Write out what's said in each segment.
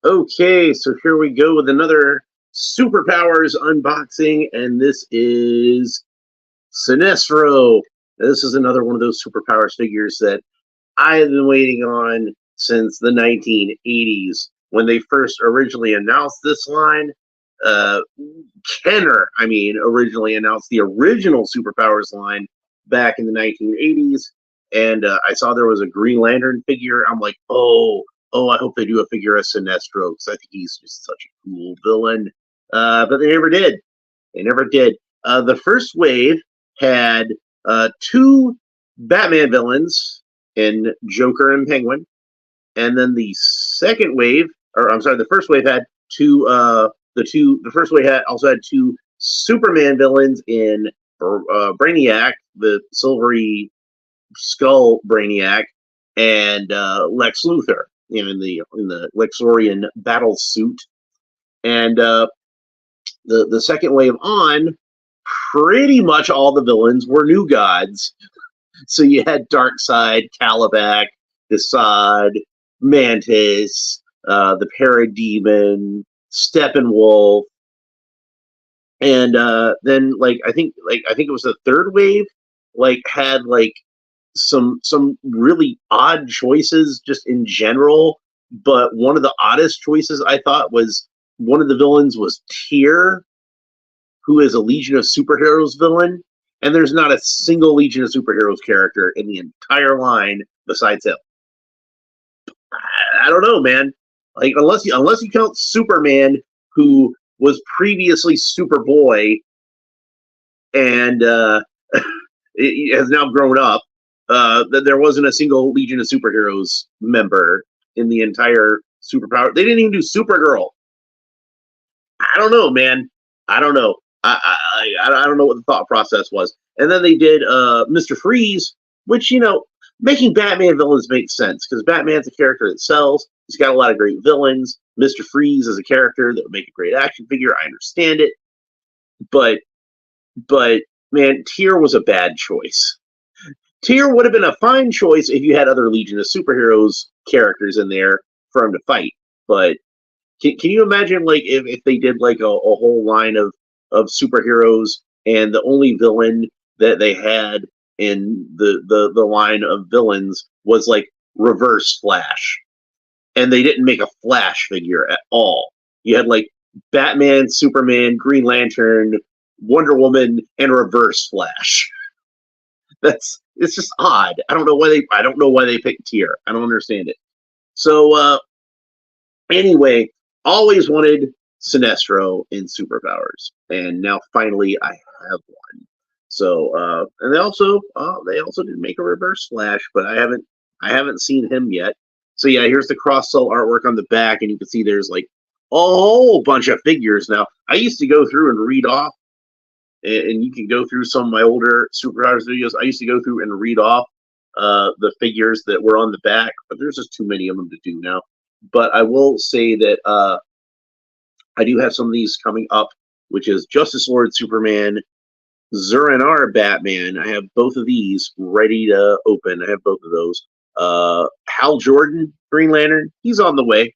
Okay, so here we go with another Superpowers unboxing, and this is Sinestro. This is another one of those Superpowers figures that I have been waiting on since the 1980s when they first originally announced this line. Uh, originally announced the original Superpowers line back in the 1980s, and I saw there was a Green Lantern figure. I'm like, I hope they do a figure of Sinestro because I think he's just such a cool villain. But they never did. They never did. The first wave had two Batman villains in Joker and Penguin, and then the second wave, or I'm sorry, the first wave had two. The first wave also had two Superman villains in Brainiac, the silvery skull Brainiac, and Lex Luthor, in the Lexorian battle suit. And the second wave on, pretty much all the villains were new gods. So you had Darkseid, Calabac, Desaad, Mantis, the Parademon, Steppenwolf, and then I think it was the third wave, had some really odd choices just in general. But one of the oddest choices I thought was one of the villains was Tyr, who is a Legion of Superheroes villain, and there's not a single Legion of Superheroes character in the entire line besides him. I don't know, man. Like unless you count Superman, who was previously Superboy and has now grown up, that there wasn't a single Legion of Superheroes member in the entire Superpower. They didn't even do Supergirl. I don't know, man. I don't know. I don't know what the thought process was. And then they did Mr. Freeze, which, making Batman villains makes sense because Batman's a character that sells. He's got a lot of great villains. Mr. Freeze is a character that would make a great action figure. I understand it, but man, Tyr was a bad choice. Tyr would have been a fine choice if you had other Legion of Superheroes characters in there for him to fight. But can you imagine, like, if they did like a whole line of superheroes, and the only villain that they had in the line of villains was like Reverse Flash, and they didn't make a Flash figure at all. You had like Batman, Superman, Green Lantern, Wonder Woman, and Reverse Flash. It's just odd. I don't know why they picked Tyr. I don't understand it. So anyway, always wanted Sinestro in Superpowers, and now finally I have one. So and they also did make a Reverse Flash, but I haven't seen him yet. So yeah, here's the cross cell artwork on the back, and you can see there's like a whole bunch of figures now. I used to go through and read off, and you can go through some of my older Superpowers videos. I used to go through and read off the figures that were on the back, but there's just too many of them to do now. But I will say that I do have some of these coming up, which is Justice Lord Superman, Zur-En-Arrh Batman. I have both of these ready to open. I have both of those. Hal Jordan Green Lantern, he's on the way.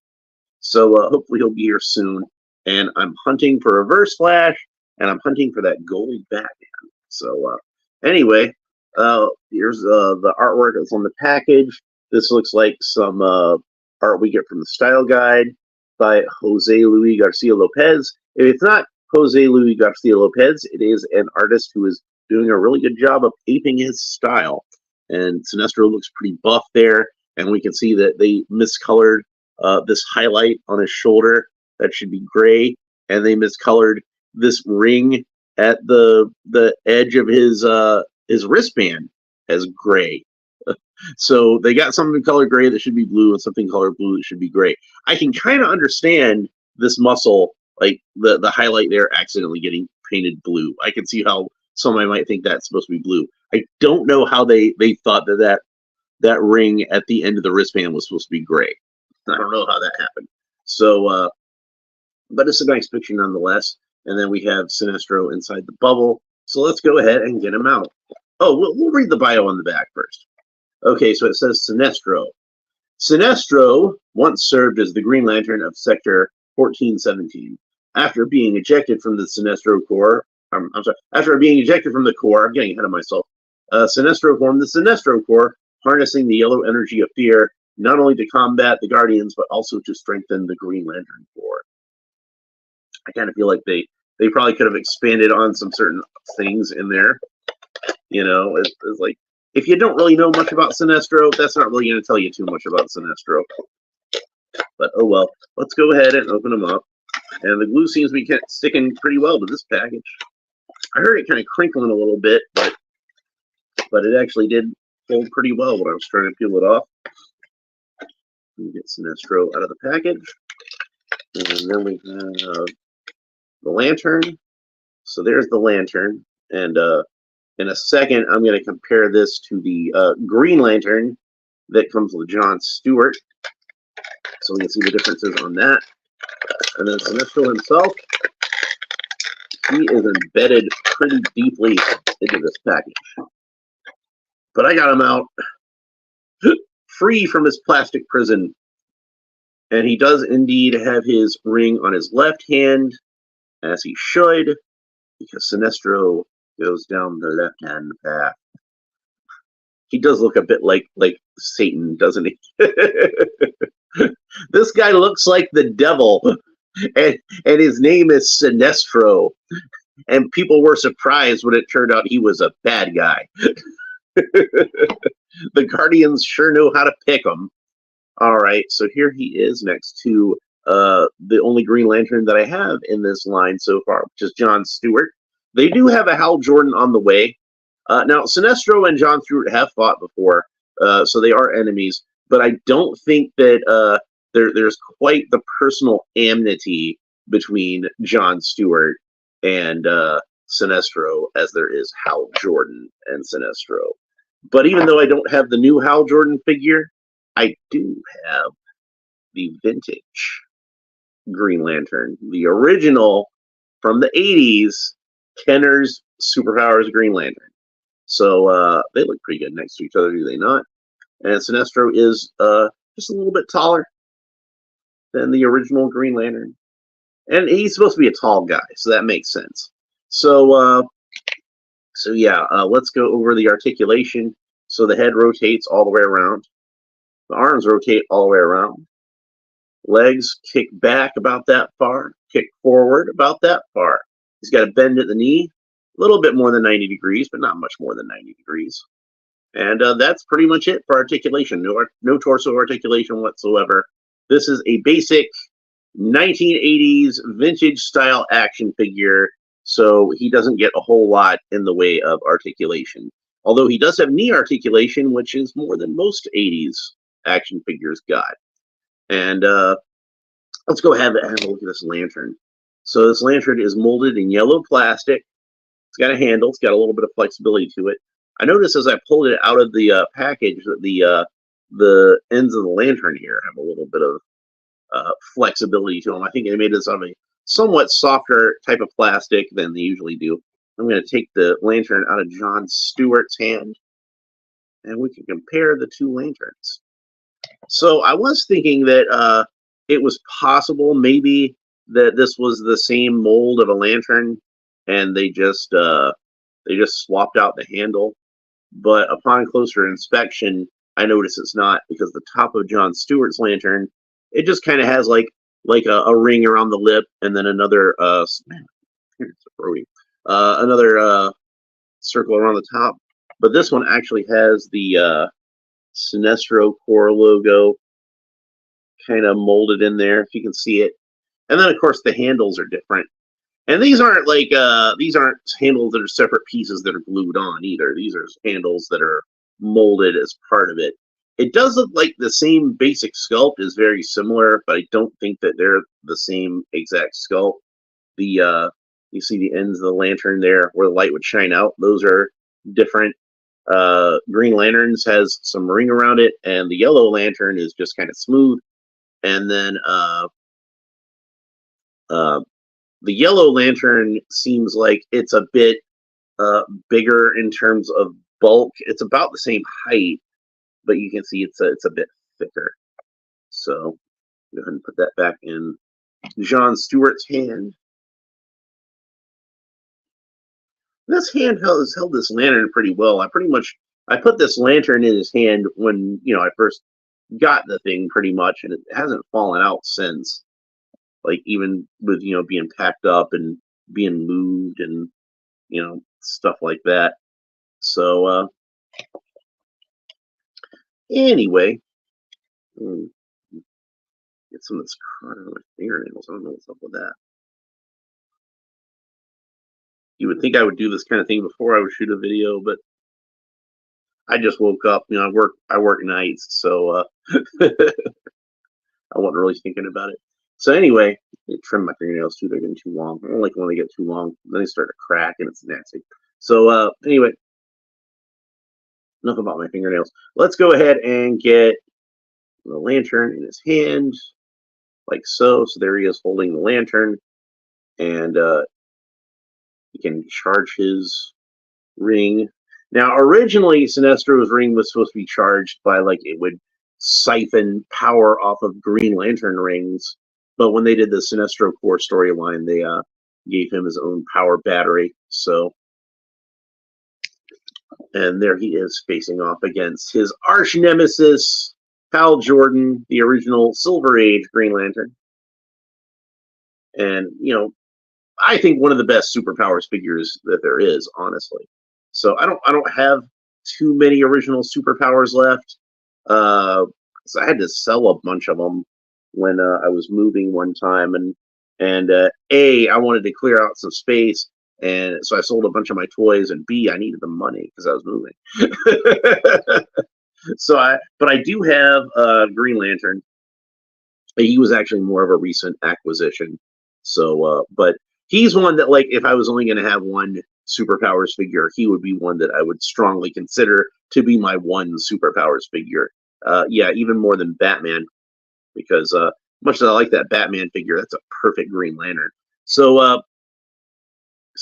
So hopefully he'll be here soon. And I'm hunting for Reverse Flash, and I'm hunting for that gold Batman. So anyway, here's the artwork that's on the package. This looks like some art we get from the style guide by Jose Luis Garcia Lopez. If it's not Jose Luis Garcia Lopez, it is an artist who is doing a really good job of aping his style. And Sinestro looks pretty buff there, and we can see that they miscolored this highlight on his shoulder. That should be gray, and they miscolored this ring at the edge of his wristband as gray. So they got something colored gray that should be blue, and something colored blue that should be gray. I can kind of understand this muscle, like the highlight there accidentally getting painted blue. I can see how somebody might think that's supposed to be blue. I don't know how they thought that ring at the end of the wristband was supposed to be gray. I don't know how that happened. So, but it's a nice picture nonetheless. And then we have Sinestro inside the bubble. So let's go ahead and get him out. Oh, we'll read the bio on the back first. Okay, so it says Sinestro. Sinestro once served as the Green Lantern of Sector 1417. After being ejected from the Sinestro Corps, after being ejected from the Corps, I'm getting ahead of myself. Sinestro formed the Sinestro Corps, harnessing the yellow energy of fear, not only to combat the Guardians, but also to strengthen the Green Lantern Corps. I kind of feel like they probably could have expanded on some certain things in there. You know, it's like, if you don't really know much about Sinestro, that's not really going to tell you too much about Sinestro. But oh well, let's go ahead and open them up. And the glue seems to be sticking pretty well to this package. I heard it kind of crinkling a little bit, but it actually did hold pretty well when I was trying to peel it off. Let me get Sinestro out of the package. And then we have the lantern. So there's the lantern. And in a second, I'm going to compare this to the Green Lantern that comes with John Stewart. So we can see the differences on that. And then Sinestro himself, he is embedded pretty deeply into this package. But I got him out free from his plastic prison. And he does indeed have his ring on his left hand, as he should, because Sinestro goes down the left-hand path. He does look a bit like Satan, doesn't he? This guy looks like the devil, and his name is Sinestro. And people were surprised when it turned out he was a bad guy. The Guardians sure know how to pick him. All right, so here he is next to the only Green Lantern that I have in this line so far, which is John Stewart. They do have a Hal Jordan on the way. Now, Sinestro and John Stewart have fought before, so they are enemies, but I don't think that there's quite the personal enmity between John Stewart and Sinestro as there is Hal Jordan and Sinestro. But even though I don't have the new Hal Jordan figure, I do have the vintage Green Lantern, the original from the 80s, Kenner's Superpowers Green Lantern. So they look pretty good next to each other, do they not? And Sinestro is just a little bit taller than the original Green Lantern. And he's supposed to be a tall guy, so that makes sense. So yeah, let's go over the articulation. So the head rotates all the way around. The arms rotate all the way around. Legs kick back about that far, kick forward about that far. He's got a bend at the knee, a little bit more than 90 degrees, but not much more than 90 degrees. And that's pretty much it for articulation. No torso articulation whatsoever. This is a basic 1980s vintage style action figure, so he doesn't get a whole lot in the way of articulation. Although he does have knee articulation, which is more than most 80s action figures got. And let's go have a look at this lantern. So this lantern is molded in yellow plastic. It's got a handle. It's got a little bit of flexibility to it. I noticed as I pulled it out of the package that the ends of the lantern here have a little bit of flexibility to them. I think they made this out of a somewhat softer type of plastic than they usually do. I'm going to take the lantern out of John Stewart's hand, and we can compare the two lanterns. So I was thinking that it was possible maybe that this was the same mold of a lantern, and they just swapped out the handle. But upon closer inspection, I notice it's not, because the top of John Stewart's lantern, it just kind of has like a ring around the lip, and then another another circle around the top. But this one actually has the Sinestro Corps logo kind of molded in there, if you can see it. And then of course the handles are different. And these aren't handles that are separate pieces that are glued on either. These are handles that are molded as part of it. It does look like the same basic sculpt is very similar, but I don't think that they're the same exact sculpt. You see the ends of the lantern there where the light would shine out. Those are different. Green Lanterns has some ring around it, and the yellow lantern is just kind of smooth. And then the yellow lantern seems like it's a bit bigger in terms of bulk. It's about the same height, but you can see it's a bit thicker. So go ahead and put that back in Jon Stewart's hand. This hand has held this lantern pretty well. I put this lantern in his hand when I first got the thing, pretty much, and it hasn't fallen out since. Like, even with being packed up and being moved and stuff like that. So anyway, get some of this crud on my fingernails. I don't know what's up with that. You would think I would do this kind of thing before I would shoot a video, but I just woke up. I work nights, so I wasn't really thinking about it. So anyway, I trim my fingernails too. They're getting too long. I don't like when they get too long. Then they start to crack, and it's nasty. So anyway, enough about my fingernails. Let's go ahead and get the lantern in his hand, like so. So there he is holding the lantern, and he can charge his ring. Now, originally, Sinestro's ring was supposed to be charged by, like, it would siphon power off of Green Lantern rings. But when they did the Sinestro Corps storyline, they gave him his own power battery. So, and there he is facing off against his arch nemesis, Hal Jordan, the original Silver Age Green Lantern. And, I think one of the best superpowers figures that there is, honestly. So I don't have too many original superpowers left. So I had to sell a bunch of them when I was moving one time, and I wanted to clear out some space, and so I sold a bunch of my toys, and B, I needed the money because I was moving. But I do have Green Lantern. He was actually more of a recent acquisition. So, but he's one that, like, if I was only going to have one superpowers figure, he would be one that I would strongly consider to be my one superpowers figure. Yeah, even more than Batman, because much as I like that Batman figure, that's a perfect Green Lantern. So,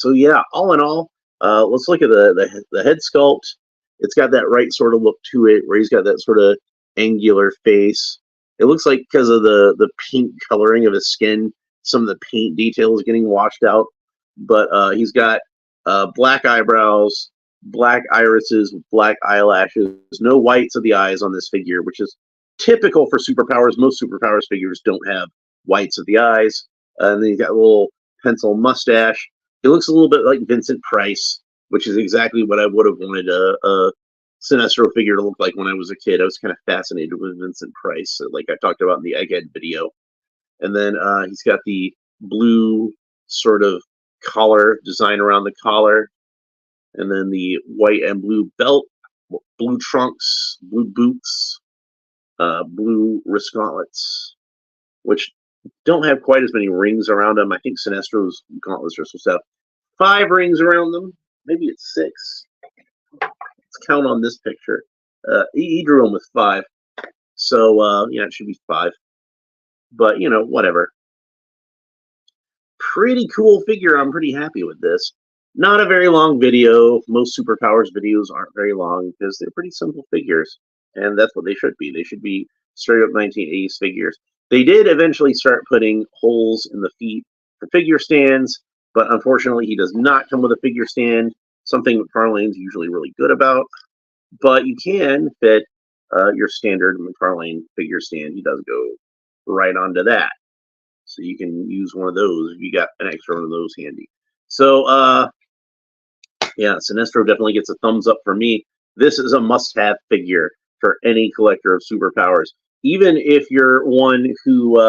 yeah, all in all, let's look at the head sculpt. It's got that right sort of look to it, where he's got that sort of angular face. It looks like, because of the pink coloring of his skin, some of the paint detail is getting washed out. But he's got black eyebrows, black irises with black eyelashes, no whites of the eyes on this figure, which is typical for superpowers. Most superpowers figures don't have whites of the eyes. And then he's got a little pencil mustache. He looks a little bit like Vincent Price, which is exactly what I would have wanted a Sinestro figure to look like when I was a kid. I was kind of fascinated with Vincent Price, like I talked about in the Egghead video. And then he's got the blue sort of collar design around the collar, and then the white and blue belt, blue trunks, blue boots, blue wrist gauntlets, which don't have quite as many rings around them. I think Sinestro's gauntlets are supposed to have 5 rings around them. Maybe it's 6. Let's count on this picture. He drew them with 5. So, yeah, it should be 5. But, whatever. Pretty cool figure. I'm pretty happy with this. Not a very long video. Most superpowers videos aren't very long because they're pretty simple figures. And that's what they should be. They should be straight up 1980s figures. They did eventually start putting holes in the feet for figure stands, but unfortunately he does not come with a figure stand, something Mcfarlane's usually really good about. But you can fit your standard Mcfarlane figure stand. He does go right onto that. So you can use one of those if you got an extra one of those handy. So, yeah, Sinestro definitely gets a thumbs up for me. This is a must-have figure for any collector of superpowers. Even if you're one who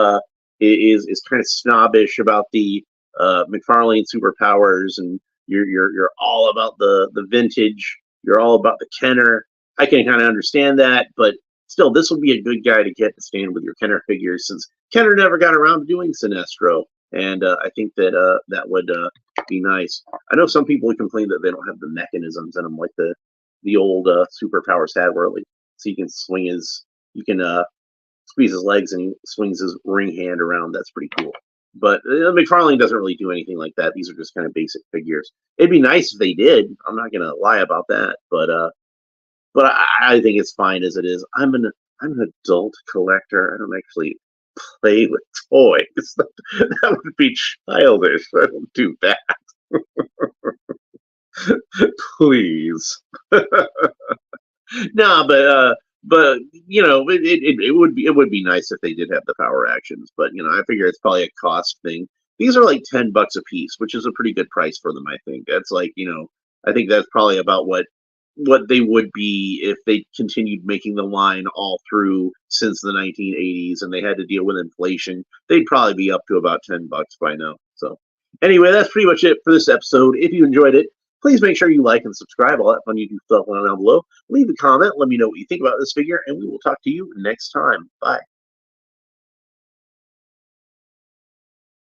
is kind of snobbish about the Mcfarlane superpowers, and you're all about the vintage, you're all about the Kenner, I can kind of understand that, but still, this would be a good guy to get to stand with your Kenner figures, since Kenner never got around to doing Sinestro, and I think that that would be nice. I know some people complain that they don't have the mechanisms in them like the old superpowers had, where, like, so you can swing squeeze his legs and he swings his ring hand around. That's pretty cool. But Mcfarlane doesn't really do anything like that. These are just kind of basic figures. It'd be nice if they did. I'm not gonna lie about that, but I think it's fine as it is. I'm I'm an adult collector. I don't actually play with toys. That would be childish. I don't do that. Please. No, but it would be nice if they did have the power actions. But I figure it's probably a cost thing. These are like $10 a piece, which is a pretty good price for them. I think that's like I think that's probably about what they would be if they continued making the line all through since the 1980s and they had to deal with inflation. They'd probably be up to about $10 by now. So anyway, that's pretty much it for this episode. If you enjoyed it, please make sure you like and subscribe. All that fun YouTube stuff down below. Leave a comment. Let me know what you think about this figure, and we will talk to you next time. Bye.